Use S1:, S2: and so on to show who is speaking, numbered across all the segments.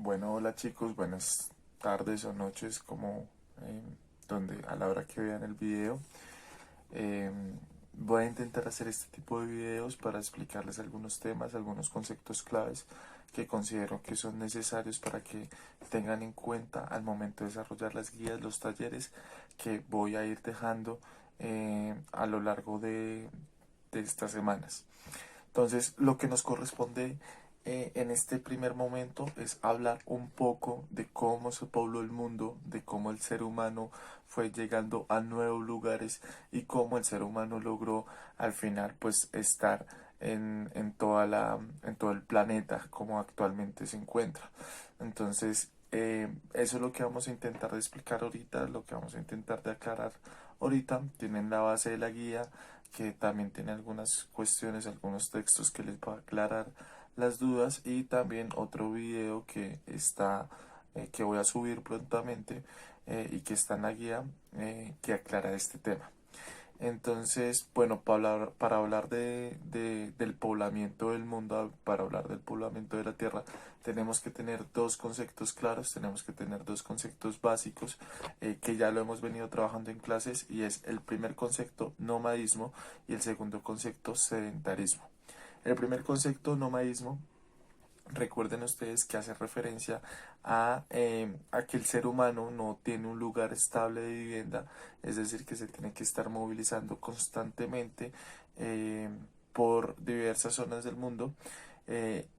S1: Bueno, hola chicos, buenas tardes o noches, como eh, donde a la hora que vean el video. Eh, Voy a intentar hacer este tipo de videos para explicarles algunos temas, algunos conceptos claves que considero que son necesarios para que tengan en cuenta al momento de desarrollar las guías, los talleres que voy a ir dejando a lo largo de estas semanas. Entonces, lo que nos corresponde en este primer momento es hablar un poco de cómo se pobló el mundo, de cómo el ser humano fue llegando a nuevos lugares y cómo el ser humano logró al final pues estar en todo el planeta como actualmente se encuentra. Entonces, eso es lo que vamos a intentar de explicar ahorita, lo que vamos a intentar de aclarar ahorita. Tienen la base de la guía que también tiene algunas cuestiones, algunos textos que les va a aclarar las dudas, y también otro video que está que voy a subir prontamente y que está en la guía que aclara este tema. Entonces, bueno, para hablar del poblamiento del mundo, para hablar del poblamiento de la Tierra, tenemos que tener dos conceptos claros, tenemos que tener dos conceptos básicos que ya lo hemos venido trabajando en clases, y es el primer concepto, nomadismo, y el segundo concepto, sedentarismo. El primer concepto, nomadismo, recuerden ustedes que hace referencia a que el ser humano no tiene un lugar estable de vivienda, es decir, que se tiene que estar movilizando constantemente eh, por diversas zonas del mundo,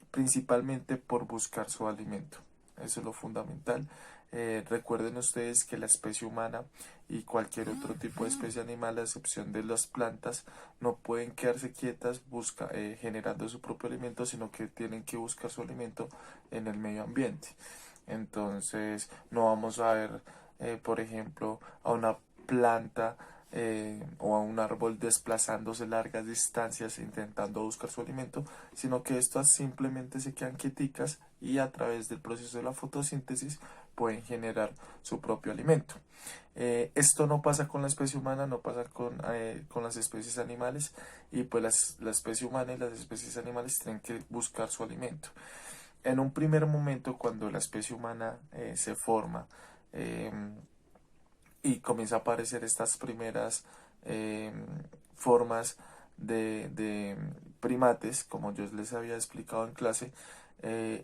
S1: principalmente por buscar su alimento. Eso es lo fundamental. Recuerden ustedes que la especie humana y cualquier otro tipo de especie animal, a excepción de las plantas, no pueden quedarse quietas generando su propio alimento, sino que tienen que buscar su alimento en el medio ambiente. Entonces, no vamos a ver, por ejemplo, a una planta o a un árbol desplazándose largas distancias intentando buscar su alimento, sino que estas simplemente se quedan quieticas y a través del proceso de la fotosíntesis pueden generar su propio alimento. Esto no pasa con la especie humana, no pasa con las especies animales, y pues la especie humana y las especies animales tienen que buscar su alimento. En un primer momento, cuando la especie humana se forma eh, y comienza a aparecer estas primeras eh, formas de primates, como yo les había explicado en clase,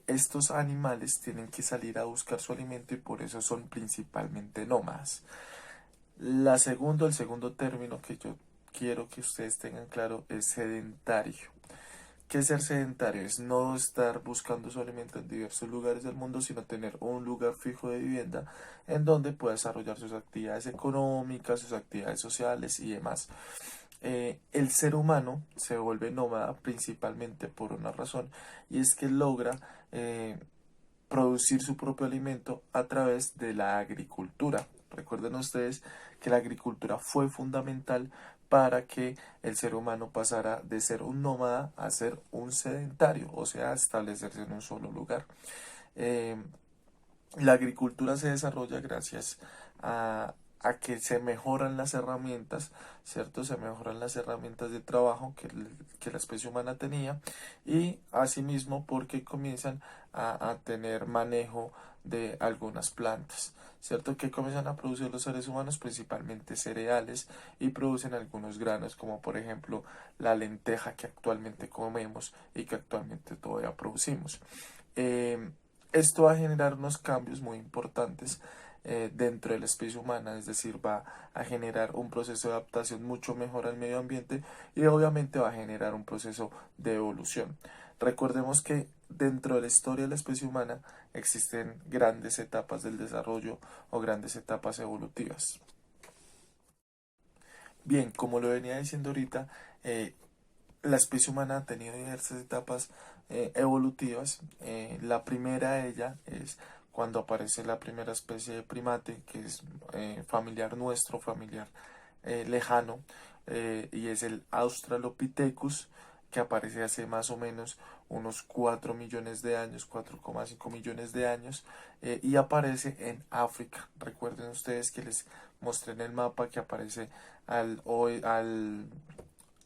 S1: estos animales tienen que salir a buscar su alimento y por eso son principalmente nómadas. El segundo término que yo quiero que ustedes tengan claro es sedentario. ¿Qué es ser sedentario? Es no estar buscando su alimento en diversos lugares del mundo, sino tener un lugar fijo de vivienda en donde pueda desarrollar sus actividades económicas, sus actividades sociales y demás. El ser humano se vuelve nómada principalmente por una razón, y es que logra producir su propio alimento a través de la agricultura. Recuerden ustedes que la agricultura fue fundamental para que el ser humano pasara de ser un nómada a ser un sedentario, o sea, a establecerse en un solo lugar. Eh, la agricultura se desarrolla gracias a que se mejoran las herramientas, ¿cierto? Se mejoran las herramientas de trabajo que la especie humana tenía, y asimismo porque comienzan a tener manejo de algunas plantas, ¿cierto? Que comienzan a producir los seres humanos, principalmente cereales, y producen algunos granos, como por ejemplo la lenteja que actualmente comemos y que actualmente todavía producimos. Eh, Esto va a generar unos cambios muy importantes dentro de la especie humana, es decir, va a generar un proceso de adaptación mucho mejor al medio ambiente, y obviamente va a generar un proceso de evolución. Recordemos que dentro de la historia de la especie humana existen grandes etapas del desarrollo o grandes etapas evolutivas. Bien, como lo venía diciendo ahorita, la especie humana ha tenido diversas etapas evolutivas. La primera de ellas es cuando aparece la primera especie de primate, que es familiar nuestro, familiar lejano, y es el Australopithecus, que aparece hace más o menos unos 4 millones de años, 4,5 millones de años, y aparece en África. Recuerden ustedes que les mostré en el mapa que aparece al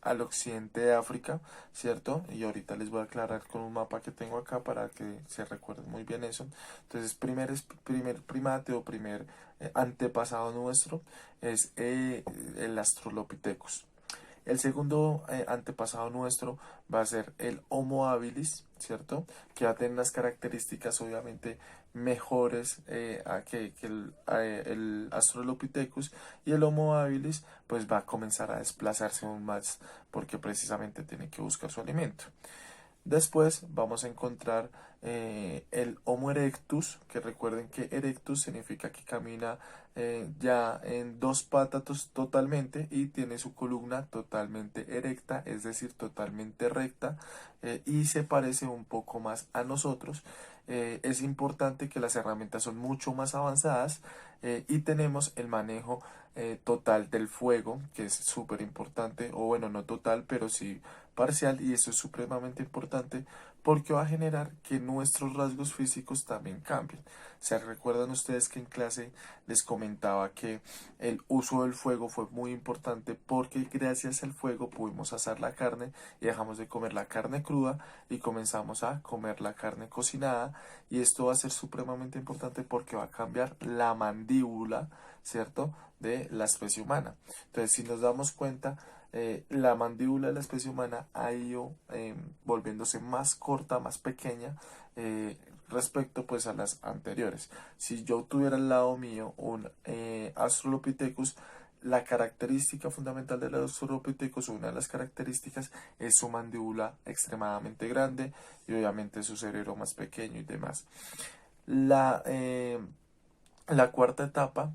S1: al occidente de África, ¿cierto? Y ahorita les voy a aclarar con un mapa que tengo acá para que se recuerden muy bien eso. Entonces, primer primate o primer antepasado nuestro es el Australopithecus. El segundo antepasado nuestro va a ser el Homo habilis, ¿cierto? Que va a tener unas características obviamente mejores que el Australopithecus, y el Homo habilis pues va a comenzar a desplazarse aún más porque precisamente tiene que buscar su alimento. Después vamos a encontrar el Homo erectus, que recuerden que erectus significa que camina ya en dos patas totalmente y tiene su columna totalmente erecta, es decir, totalmente recta, y se parece un poco más a nosotros. Es importante que las herramientas son mucho más avanzadas y tenemos el manejo total del fuego, que es súper importante, o bueno, no total, pero sí parcial, y eso es supremamente importante porque va a generar que nuestros rasgos físicos también cambien. ¿Se recuerdan ustedes que en clase les comentaba que el uso del fuego fue muy importante porque gracias al fuego pudimos asar la carne y dejamos de comer la carne cruda y comenzamos a comer la carne cocinada? Y esto va a ser supremamente importante porque va a cambiar la mandíbula, ¿cierto?, de la especie humana. Entonces, si nos damos cuenta, la mandíbula de la especie humana ha ido volviéndose más corta, más pequeña, respecto pues a las anteriores. Si yo tuviera al lado mío un Australopithecus, la característica fundamental del Australopithecus, una de las características, es su mandíbula extremadamente grande y obviamente su cerebro más pequeño y demás. La, eh, la cuarta etapa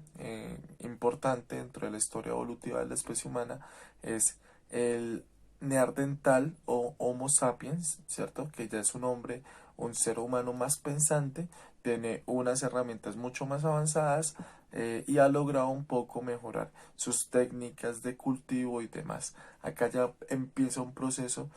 S1: importante dentro de la historia evolutiva de la especie humana es el neandertal o Homo sapiens, ¿cierto? Que ya es un hombre, un ser humano más pensante, tiene unas herramientas mucho más avanzadas y ha logrado un poco mejorar sus técnicas de cultivo y demás. Acá ya empieza un proceso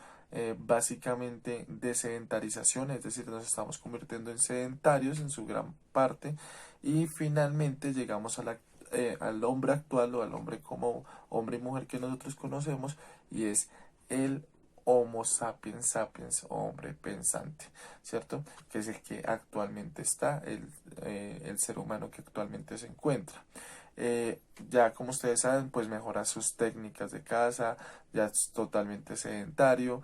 S1: básicamente de sedentarización, es decir, nos estamos convirtiendo en sedentarios en su gran parte, y finalmente llegamos al hombre actual, o al hombre como hombre y mujer que nosotros conocemos, y es el Homo sapiens sapiens, o hombre pensante, ¿cierto? Que es el que actualmente está, el ser humano que actualmente se encuentra. Ya como ustedes saben, pues mejora sus técnicas de caza, ya es totalmente sedentario,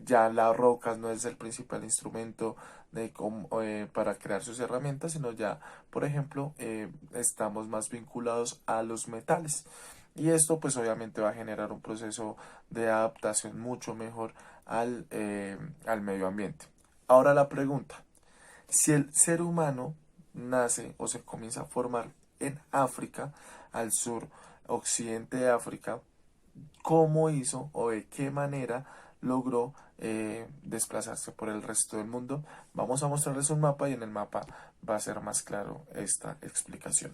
S1: ya las rocas no es el principal instrumento para crear sus herramientas, sino ya, por ejemplo, estamos más vinculados a los metales. Y esto pues obviamente va a generar un proceso de adaptación mucho mejor al medio ambiente. Ahora la pregunta, si el ser humano nace o se comienza a formar en África, al sur occidente de África, ¿cómo hizo o de qué manera logró desplazarse por el resto del mundo? Vamos a mostrarles un mapa y en el mapa va a ser más claro esta explicación.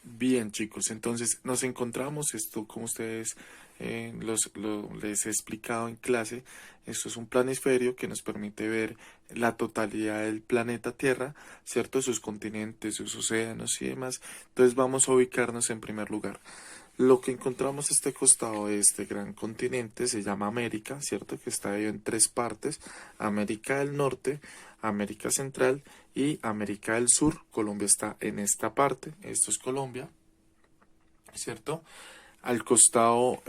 S1: Bien, chicos, entonces nos encontramos esto, como ustedes les he explicado en clase. Esto es un planisferio que nos permite ver la totalidad del planeta Tierra, ¿cierto? Sus continentes, sus océanos y demás. Entonces vamos a ubicarnos en primer lugar. Lo que encontramos a este costado de este gran continente se llama América, ¿cierto? Que está dividido en tres partes: América del Norte, América Central y América del Sur. Colombia está en esta parte, esto es Colombia, ¿cierto? Al costado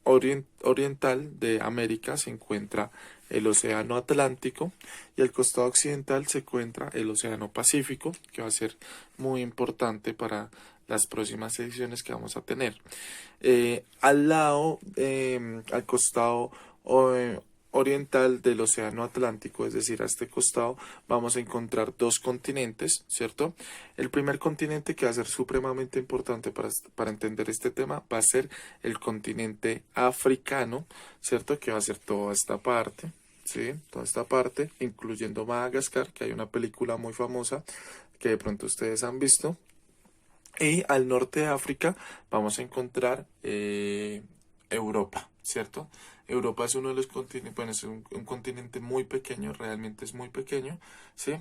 S1: oriental de América se encuentra el Océano Atlántico, y al costado occidental se encuentra el Océano Pacífico, que va a ser muy importante para las próximas ediciones que vamos a tener. Al costado oriental del Océano Atlántico, es decir, a este costado, vamos a encontrar dos continentes, ¿cierto? El primer continente, que va a ser supremamente importante para entender este tema, va a ser el continente africano, ¿cierto? Que va a ser toda esta parte, ¿sí? Toda esta parte, incluyendo Madagascar, que hay una película muy famosa que de pronto ustedes han visto. Y al norte de África vamos a encontrar Europa, ¿cierto? Europa es uno de los continentes, bueno, es un continente muy pequeño, realmente es muy pequeño, ¿sí?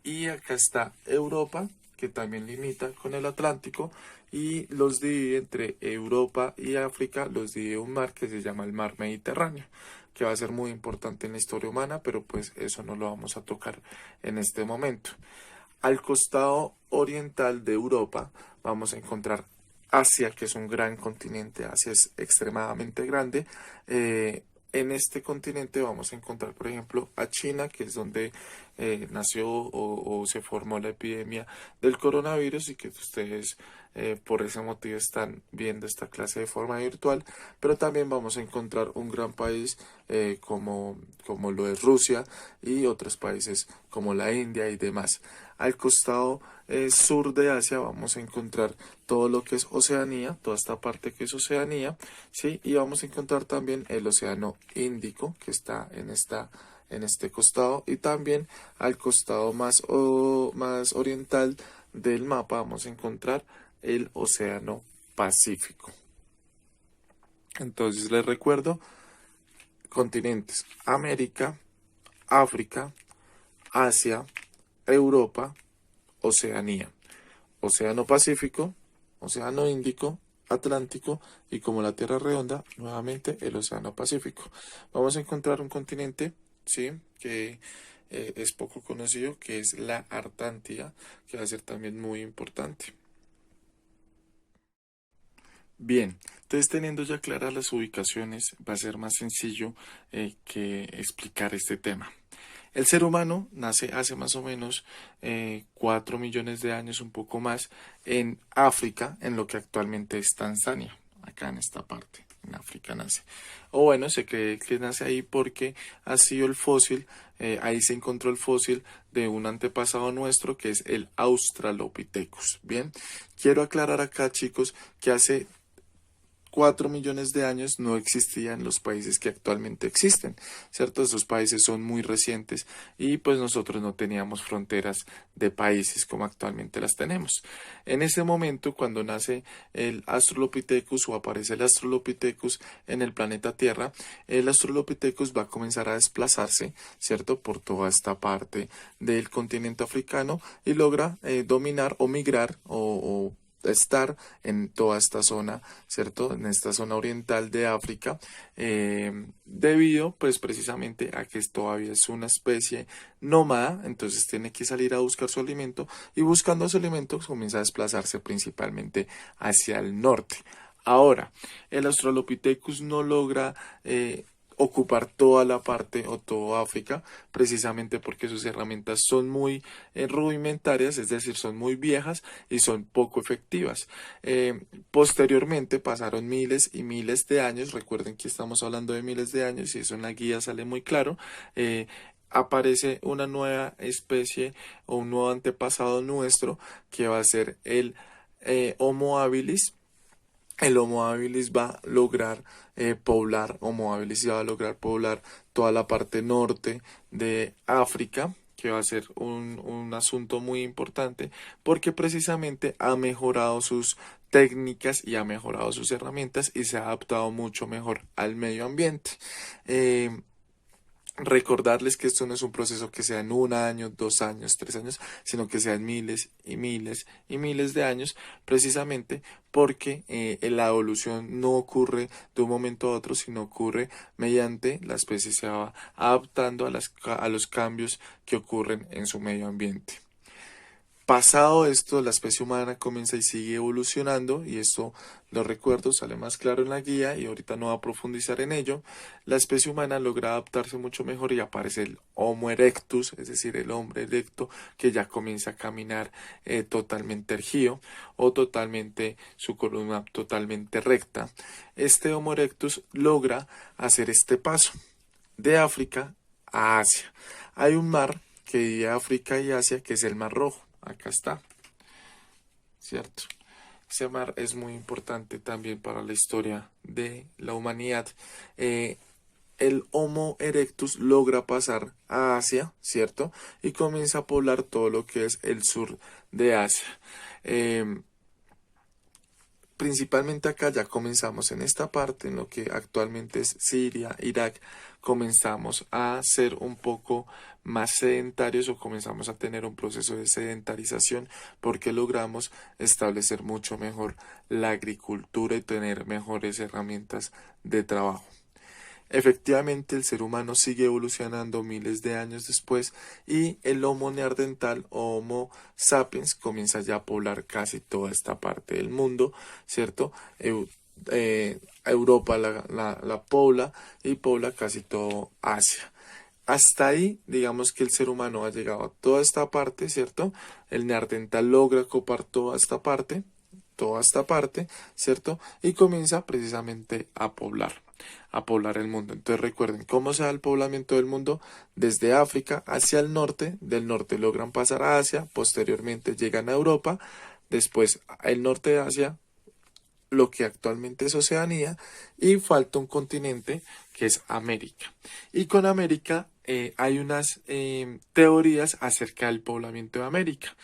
S1: Y acá está Europa, que también limita con el Atlántico, y los divide entre Europa y África, los divide un mar que se llama el mar Mediterráneo, que va a ser muy importante en la historia humana, pero pues eso no lo vamos a tocar en este momento. Al costado oriental de Europa vamos a encontrar Asia, que es un gran continente. Asia es extremadamente grande. En este continente vamos a encontrar, por ejemplo, a China, que es donde nació o se formó la epidemia del coronavirus, y que ustedes por ese motivo están viendo esta clase de forma virtual. Pero también vamos a encontrar un gran país como lo es Rusia, y otros países como la India y demás. Al costado sur de Asia vamos a encontrar todo lo que es Oceanía, toda esta parte que es Oceanía, ¿sí? Y vamos a encontrar también el Océano Índico, que está en este costado, y también al costado más oriental del mapa vamos a encontrar el Océano Pacífico. Entonces les recuerdo: continentes: América, África, Asia, Europa, Oceanía, Océano Pacífico, Océano Índico, Atlántico, y como la Tierra es redonda, nuevamente el Océano Pacífico. Vamos a encontrar un continente, ¿sí?, que es poco conocido, que es la Antártida, que va a ser también muy importante. Bien, entonces teniendo ya claras las ubicaciones, va a ser más sencillo que explicar este tema. El ser humano nace hace más o menos 4 millones de años, un poco más, en África, en lo que actualmente es Tanzania, acá en esta parte, en África nace. O bueno, se cree que nace ahí porque ha sido el fósil, ahí se encontró el fósil de un antepasado nuestro, que es el Australopithecus. Bien, quiero aclarar acá, chicos, que hace 4 millones de años no existían los países que actualmente existen, ¿cierto? Esos países son muy recientes, y pues nosotros no teníamos fronteras de países como actualmente las tenemos. En ese momento, cuando nace el Australopithecus o aparece el Australopithecus en el planeta Tierra, el Australopithecus va a comenzar a desplazarse, ¿cierto?, por toda esta parte del continente africano, y logra dominar o migrar o estar en toda esta zona, ¿cierto? En esta zona oriental de África, debido pues precisamente a que todavía es una especie nómada, entonces tiene que salir a buscar su alimento, y buscando su alimento comienza a desplazarse principalmente hacia el norte. Ahora, el Australopithecus no logra ocupar toda la parte o toda África, precisamente porque sus herramientas son muy rudimentarias, es decir, son muy viejas y son poco efectivas. Posteriormente pasaron miles y miles de años, recuerden que estamos hablando de miles de años, y eso en la guía sale muy claro. Aparece una nueva especie o un nuevo antepasado nuestro, que va a ser el Homo habilis. El Homo habilis va a lograr Homo habilis va a lograr poblar toda la parte norte de África, que va a ser un asunto muy importante, porque precisamente ha mejorado sus técnicas y ha mejorado sus herramientas, y se ha adaptado mucho mejor al medio ambiente. Eh, Recordarles que esto no es un proceso que sea en 1 año, 2 años, 3 años, sino que sea en miles y miles y miles de años, precisamente porque la evolución no ocurre de un momento a otro, sino ocurre mediante la especie se va adaptando a los cambios que ocurren en su medio ambiente. Pasado esto, la especie humana comienza y sigue evolucionando, y esto lo recuerdo, sale más claro en la guía, y ahorita no voy a profundizar en ello. La especie humana logra adaptarse mucho mejor, y aparece el Homo erectus, es decir, el hombre erecto, que ya comienza a caminar totalmente erguido, o totalmente, su columna totalmente recta. Este Homo erectus logra hacer este paso de África a Asia. Hay un mar que divide África y Asia, que es el Mar Rojo. Acá está, ¿cierto? Ese mar es muy importante también para la historia de la humanidad. El Homo erectus logra pasar a Asia, ¿cierto? Y comienza a poblar todo lo que es el sur de Asia. principalmente acá ya comenzamos en esta parte, en lo que actualmente es Siria, Irak, comenzamos a ser un poco más sedentarios o comenzamos a tener un proceso de sedentarización porque logramos establecer mucho mejor la agricultura y tener mejores herramientas de trabajo. Efectivamente, el ser humano sigue evolucionando miles de años después y el Homo neandertal o Homo sapiens comienza ya a poblar casi toda esta parte del mundo, ¿cierto? Europa la pobla y pobla casi todo Asia. Hasta ahí, digamos que el ser humano ha llegado a toda esta parte, ¿cierto? El neandertal logra copar toda esta parte, ¿cierto? Y comienza precisamente a poblar el mundo. Entonces recuerden cómo se da el poblamiento del mundo desde África hacia el norte, del norte logran pasar a Asia, posteriormente llegan a Europa, después el norte de Asia, lo que actualmente es Oceanía, y falta un continente que es América. Y con América hay unas teorías acerca del poblamiento de América.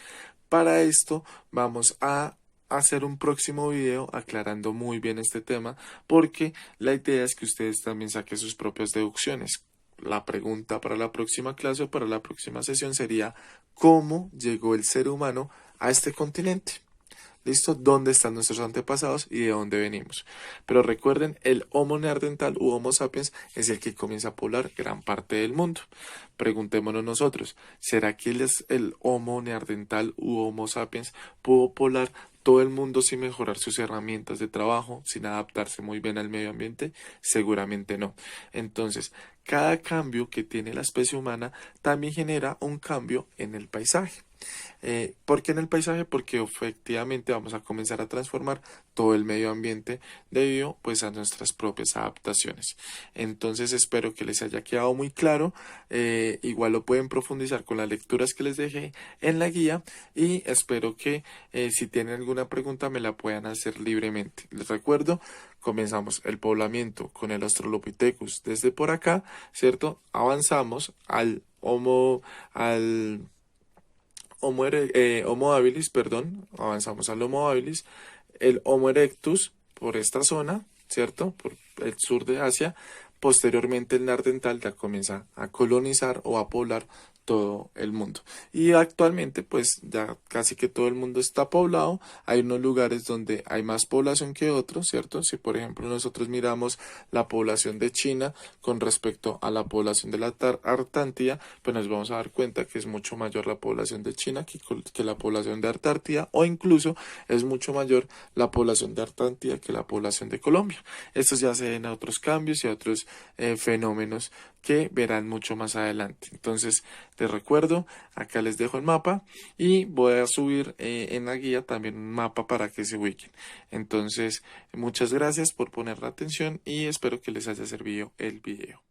S1: Para esto vamos a hacer un próximo video aclarando muy bien este tema porque la idea es que ustedes también saquen sus propias deducciones. La pregunta para la próxima clase o para la próxima sesión sería ¿cómo llegó el ser humano a este continente? ¿Listo? ¿Dónde están nuestros antepasados y de dónde venimos? Pero recuerden, el Homo neandertal u Homo sapiens es el que comienza a poblar gran parte del mundo. Preguntémonos nosotros, ¿será que el Homo neandertal u Homo sapiens pudo poblar todo el mundo sin mejorar sus herramientas de trabajo, sin adaptarse muy bien al medio ambiente? Seguramente no. Entonces, cada cambio que tiene la especie humana también genera un cambio en el paisaje. ¿Por qué en el paisaje? Porque efectivamente vamos a comenzar a transformar todo el medio ambiente debido pues a nuestras propias adaptaciones. Entonces espero que les haya quedado muy claro. Igual lo pueden profundizar con las lecturas que les dejé en la guía y espero que si tienen alguna pregunta me la puedan hacer libremente. Les recuerdo, comenzamos el poblamiento con el Australopithecus desde por acá, ¿cierto? Avanzamos al Homo habilis, perdón, avanzamos al Homo habilis, el Homo erectus por esta zona, ¿cierto? Por el sur de Asia. Posteriormente el neandertal ya comienza a colonizar o a poblar todo el mundo. Y actualmente pues ya casi que todo el mundo está poblado. Hay unos lugares donde hay más población que otros, ¿cierto? Si por ejemplo nosotros miramos la población de China con respecto a la población de la Antártida, pues nos vamos a dar cuenta que es mucho mayor la población de China que la población de Antártida, o incluso es mucho mayor la población de Antártida que la población de Colombia. Estos ya se ven a otros cambios y a otros fenómenos que verán mucho más adelante. Entonces, les recuerdo, acá les dejo el mapa y voy a subir en la guía también un mapa para que se ubiquen. Entonces, muchas gracias por poner la atención y espero que les haya servido el video.